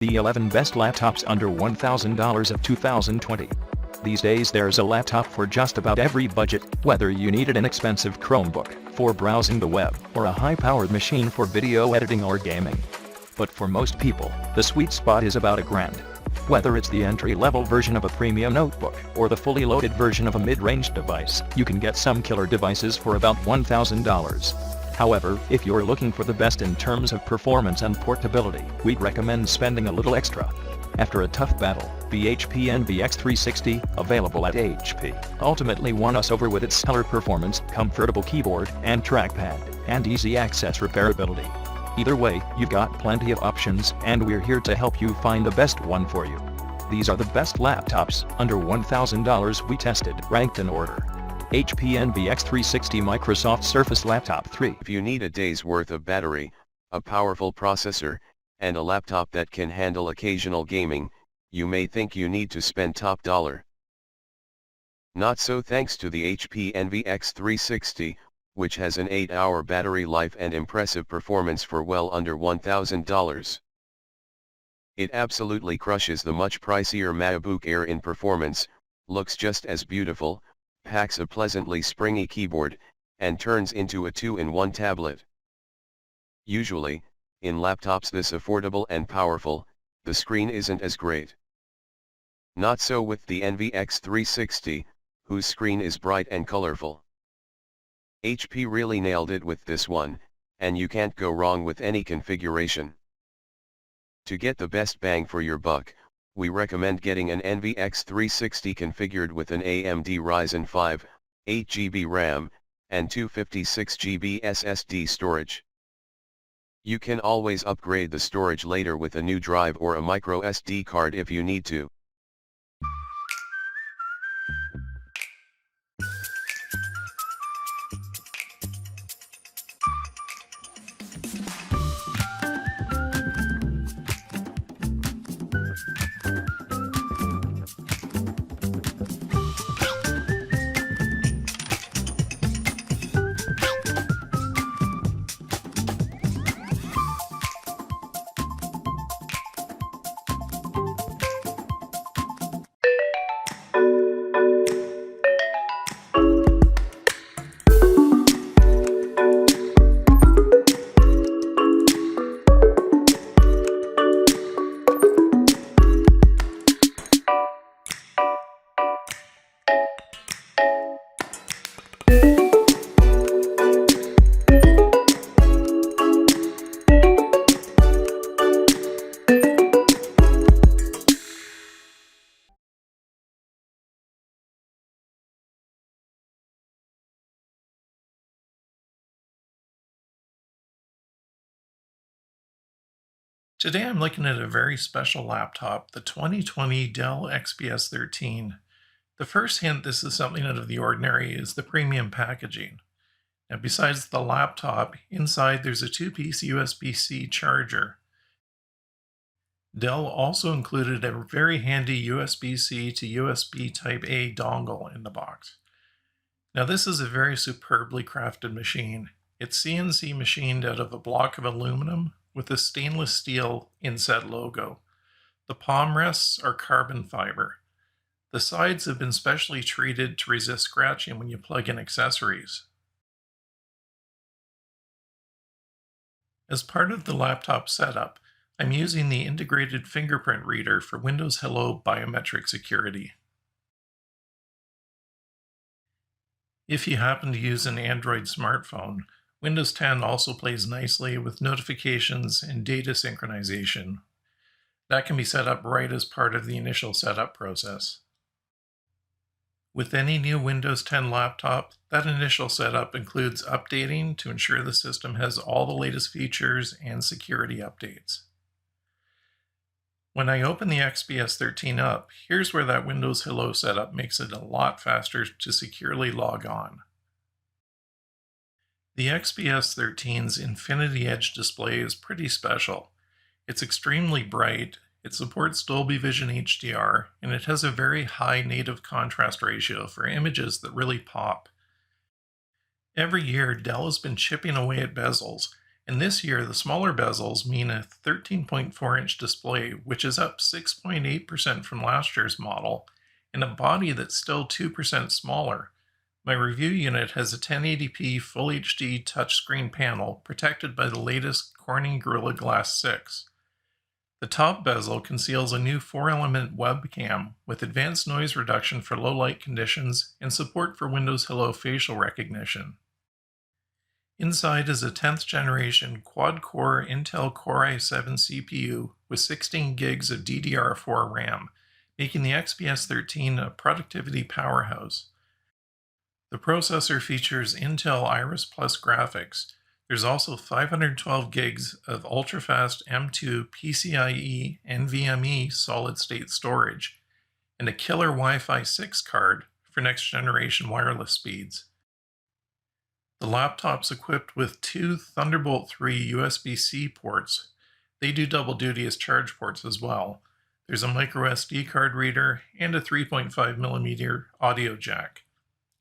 The 11 best laptops under $1,000 of 2020. These days there's a laptop for just about every budget, whether you need an inexpensive Chromebook for browsing the web or a high-powered machine for video editing or gaming. But for most people, the sweet spot is about $1,000. Whether it's the entry-level version of a premium notebook or the fully loaded version of a mid-range device, you can get some killer devices for about $1,000. However, if you're looking for the best in terms of performance and portability, we'd recommend spending a little extra. After a tough battle, the HP Envy X360, available at HP, ultimately won us over with its stellar performance, comfortable keyboard and trackpad, and easy access repairability. Either way, you've got plenty of options, and we're here to help you find the best one for you. These are the best laptops under $1,000 we tested, ranked in order. HP Envy X360 Microsoft Surface Laptop 3. If you need a day's worth of battery, a powerful processor, and a laptop that can handle occasional gaming, you may think you need to spend top dollar. Not so, thanks to the HP Envy X360, which has an 8-hour battery life and impressive performance for well under $1,000. It absolutely crushes the much pricier MacBook Air in performance, looks just as beautiful, packs a pleasantly springy keyboard, and turns into a 2-in-1 tablet. Usually, in laptops this affordable and powerful, the screen isn't as great. Not so with the Envy X360, whose screen is bright and colorful. HP really nailed it with this one, and you can't go wrong with any configuration. To get the best bang for your buck, we recommend getting an Envy X360 configured with an AMD Ryzen 5, 8GB RAM, and 256GB SSD storage. You can always upgrade the storage later with a new drive or a micro SD card if you need to. Today I'm looking at a very special laptop, the 2020 Dell XPS 13. The first hint this is something out of the ordinary is the premium packaging. Now besides the laptop, inside there's a 2-piece USB-C charger. Dell also included a very handy USB-C to USB Type-A dongle in the box. Now this is a very superbly crafted machine. It's CNC machined out of a block of aluminum with a stainless steel inset logo. The palm rests are carbon fiber. The sides have been specially treated to resist scratching when you plug in accessories. As part of the laptop setup, I'm using the integrated fingerprint reader for Windows Hello biometric security. If you happen to use an Android smartphone, Windows 10 also plays nicely with notifications and data synchronization. That can be set up right as part of the initial setup process. With any new Windows 10 laptop, that initial setup includes updating to ensure the system has all the latest features and security updates. When I open the XPS 13 up, here's where that Windows Hello setup makes it a lot faster to securely log on. The XPS 13's Infinity Edge display is pretty special. It's extremely bright, it supports Dolby Vision HDR, and it has a very high native contrast ratio for images that really pop. Every year, Dell has been chipping away at bezels, And this year, the smaller bezels mean a 13.4-inch display, which is up 6.8% from last year's model, and a body that's still 2% smaller. My review unit has a 1080p Full HD touchscreen panel protected by the latest Corning Gorilla Glass 6. The top bezel conceals a new 4-element webcam with advanced noise reduction for low light conditions and support for Windows Hello facial recognition. Inside is a 10th generation quad-core Intel Core i7 CPU with 16 gigs of DDR4 RAM, making the XPS 13 a productivity powerhouse. The processor features Intel Iris Plus graphics. There's also 512 gigs of ultra-fast M2 PCIe NVMe solid-state storage, and a killer Wi-Fi 6 card for next-generation wireless speeds. The laptop's equipped with two Thunderbolt 3 USB-C ports. They do double duty as charge ports as well. There's a microSD card reader and a 3.5mm audio jack.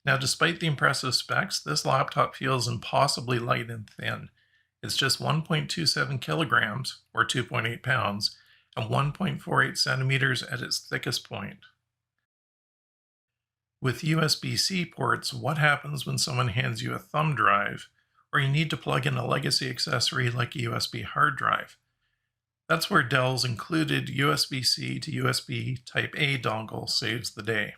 Now, despite the impressive specs, this laptop feels impossibly light and thin. It's just 1.27 kilograms, or 2.8 pounds, and 1.48 centimeters at its thickest point. With USB-C ports, what happens when someone hands you a thumb drive, or you need to plug in a legacy accessory like a USB hard drive? That's where Dell's included USB-C to USB Type-A dongle saves the day.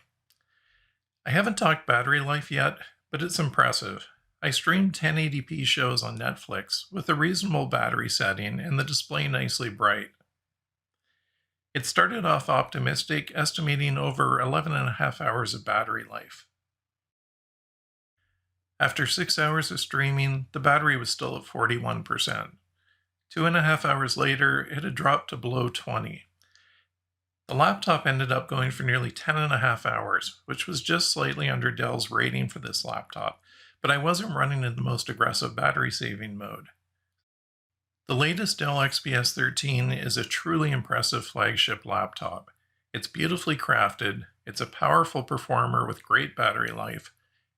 I haven't talked battery life yet, but it's impressive. I streamed 1080p shows on Netflix with a reasonable battery setting and the display nicely bright. It started off optimistic, estimating over 11.5 hours of battery life. After 6 hours of streaming, the battery was still at 41%. 2.5 hours later, it had dropped to below 20. The laptop ended up going for nearly 10.5 hours, which was just slightly under Dell's rating for this laptop, but I wasn't running in the most aggressive battery saving mode. The latest Dell XPS 13 is a truly impressive flagship laptop. It's beautifully crafted, it's a powerful performer with great battery life,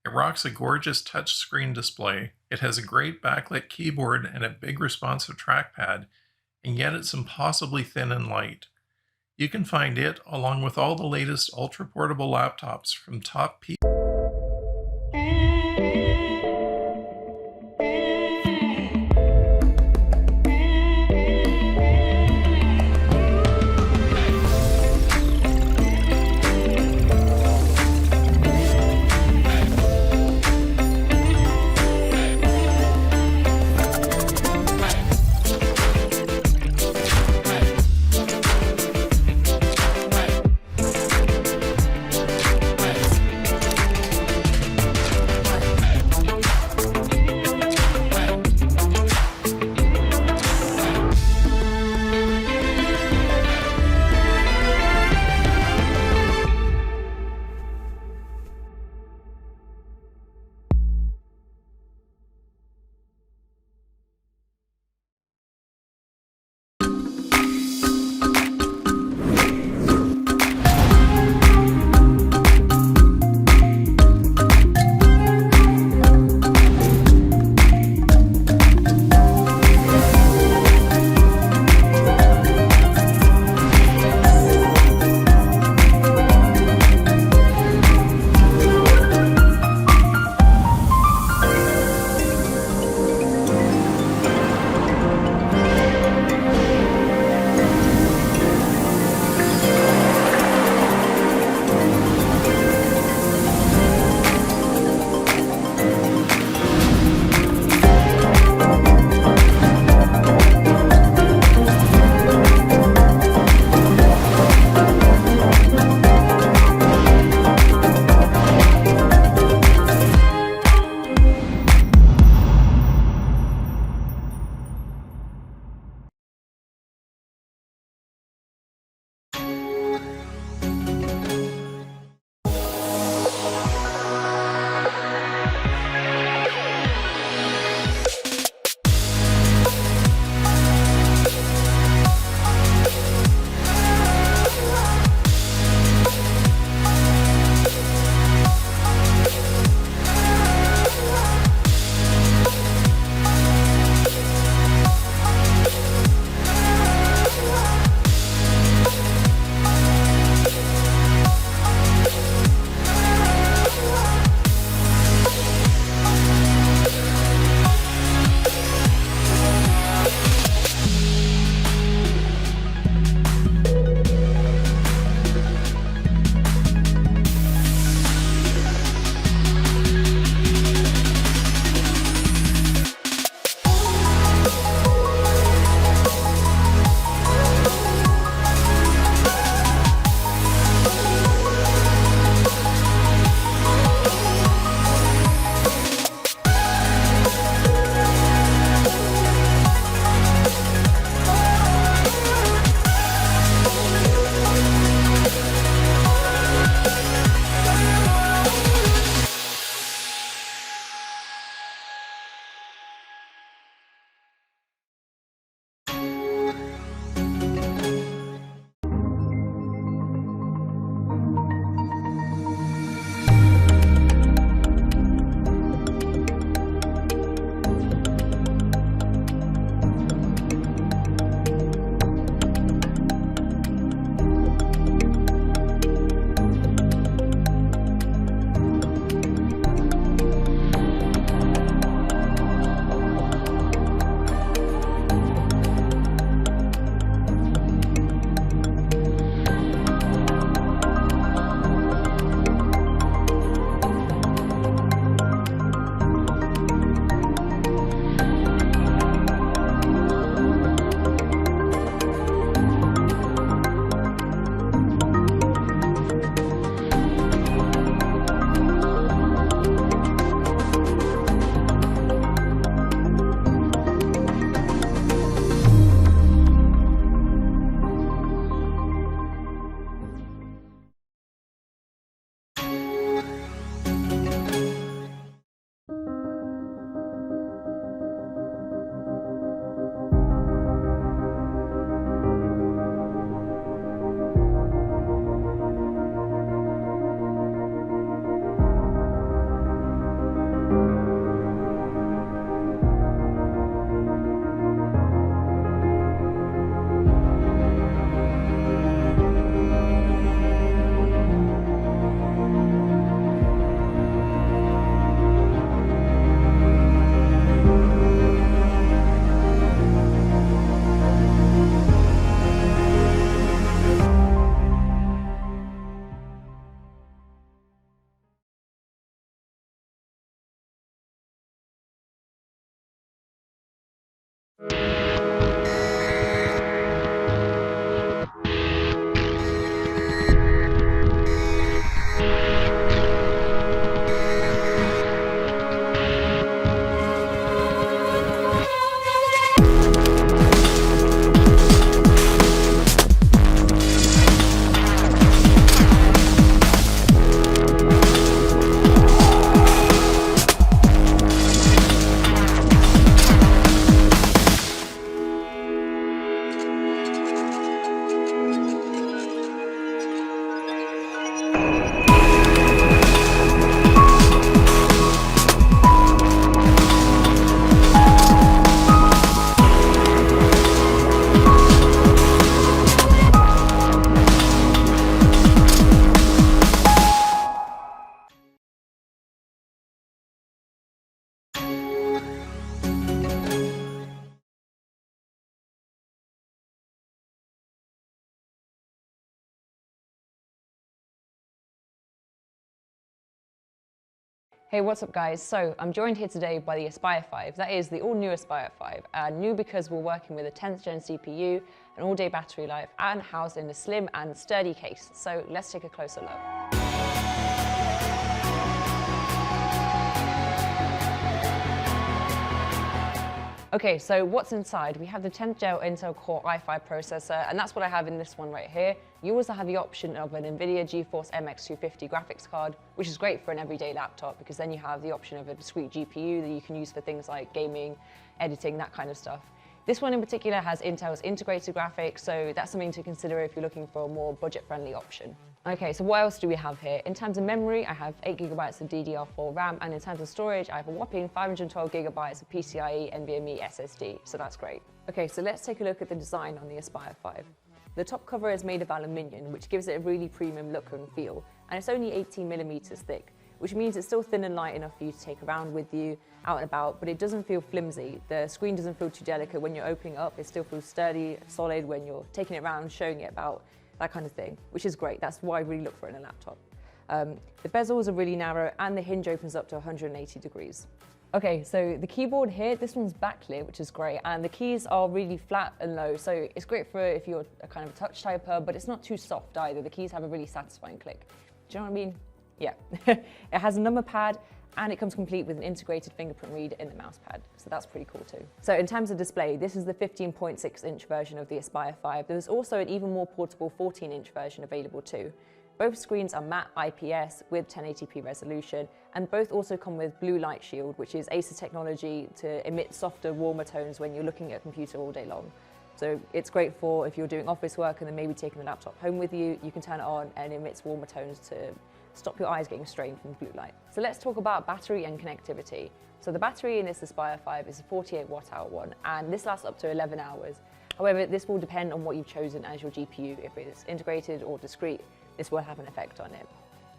it rocks a gorgeous touchscreen display, it has a great backlit keyboard and a big responsive trackpad, and yet it's impossibly thin and light. You can find it along with all the latest ultra-portable laptops from top Hey, what's up guys? So I'm joined here today by the Aspire 5, that is the all-new Aspire 5, new because we're working with a 10th gen CPU, an all-day battery life, and housed in a slim and sturdy case. So let's take a closer look. Okay, so what's inside? We have the 10th gen Intel Core i5 processor, and that's what I have in this one right here. You also have the option of an NVIDIA GeForce MX250 graphics card, which is great for an everyday laptop because then you have the option of a discrete GPU that you can use for things like gaming, editing, that kind of stuff. This one in particular has Intel's integrated graphics, so that's something to consider if you're looking for a more budget-friendly option. Okay, so what else do we have here? In terms of memory, I have 8 GB of DDR4 RAM, and in terms of storage, I have a whopping 512 GB of PCIe NVMe SSD, so that's great. Okay, so let's take a look at the design on the Aspire 5. The top cover is made of aluminium, which gives it a really premium look and feel, and it's only 18mm thick, which means it's still thin and light enough for you to take around with you, out and about, but it doesn't feel flimsy. The screen doesn't feel too delicate when you're opening it up, it still feels sturdy, solid when you're taking it around, showing it about, that kind of thing, which is great. That's why I really look for it in a laptop. The bezels are really narrow and the hinge opens up to 180 degrees. Okay, so the keyboard here, this one's backlit, which is great, and the keys are really flat and low, so it's great for if you're a kind of a touch typer, but it's not too soft either. The keys have a really satisfying click. Do you know what I mean? Yeah. It has a number pad, and it comes complete with an integrated fingerprint reader in the mouse pad, so that's pretty cool too. So in terms of display, this is the 15.6-inch version of the Aspire 5. There's also an even more portable 14-inch version available too. Both screens are matte IPS with 1080p resolution, and both also come with blue light shield, which is Asus technology to emit softer, warmer tones when you're looking at a computer all day long. So it's great for if you're doing office work and then maybe taking the laptop home with you, you can turn it on and it emits warmer tones to stop your eyes getting strained from blue light. So let's talk about battery and connectivity. So the battery in this Aspire 5 is a 48 watt-hour one, and this lasts up to 11 hours. However, this will depend on what you've chosen as your GPU. If it's integrated or discrete, this will have an effect on it.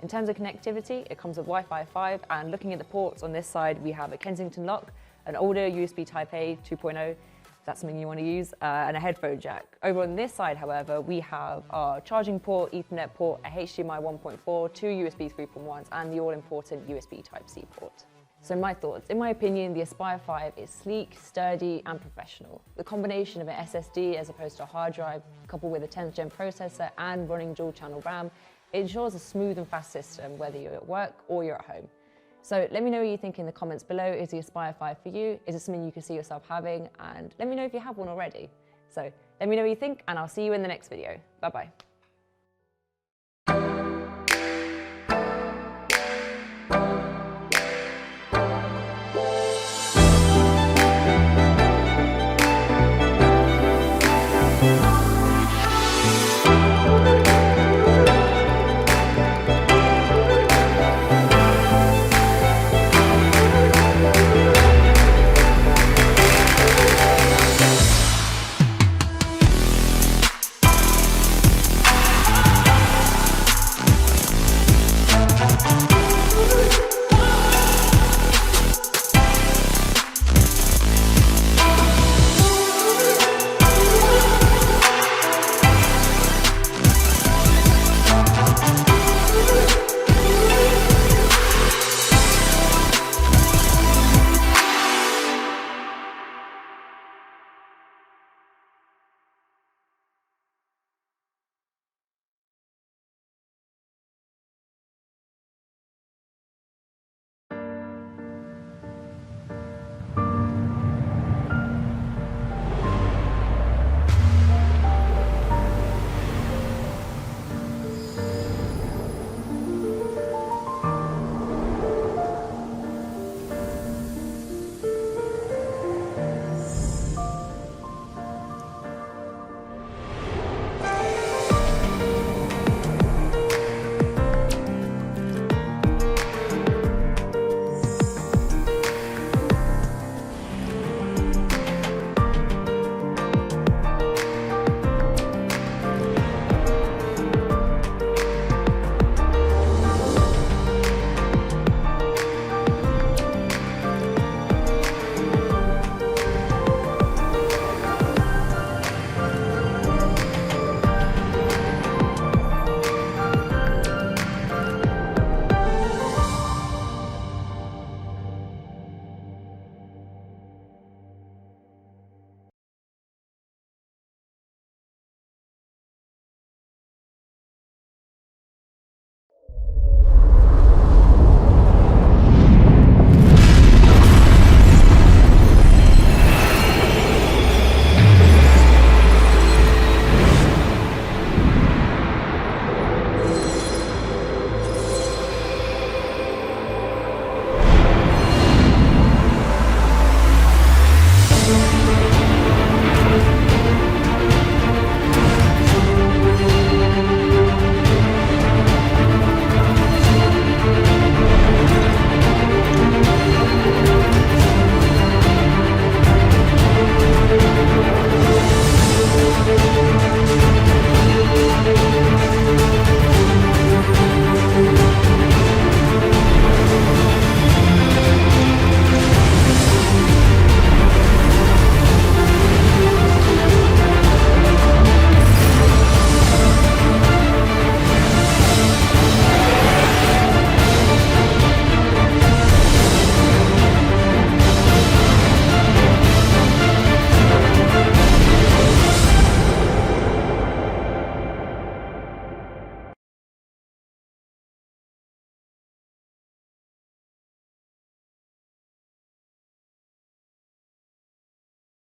In terms of connectivity, it comes with Wi-Fi 5, and looking at the ports on this side, we have a Kensington lock, an older USB Type-A 2.0, that's something you want to use, and a headphone jack. Over on this side, however, we have our charging port, Ethernet port, a HDMI 1.4, 2 USB 3.1s, and the all-important USB Type-C port. So my thoughts. In my opinion, the Aspire 5 is sleek, sturdy, and professional. The combination of an SSD as opposed to a hard drive, coupled with a 10th gen processor and running dual-channel RAM, it ensures a smooth and fast system, whether you're at work or you're at home. So let me know what you think in the comments below. Is the Aspire 5 for you? Is it something you can see yourself having? And let me know if you have one already. So let me know what you think, and I'll see you in the next video. Bye-bye.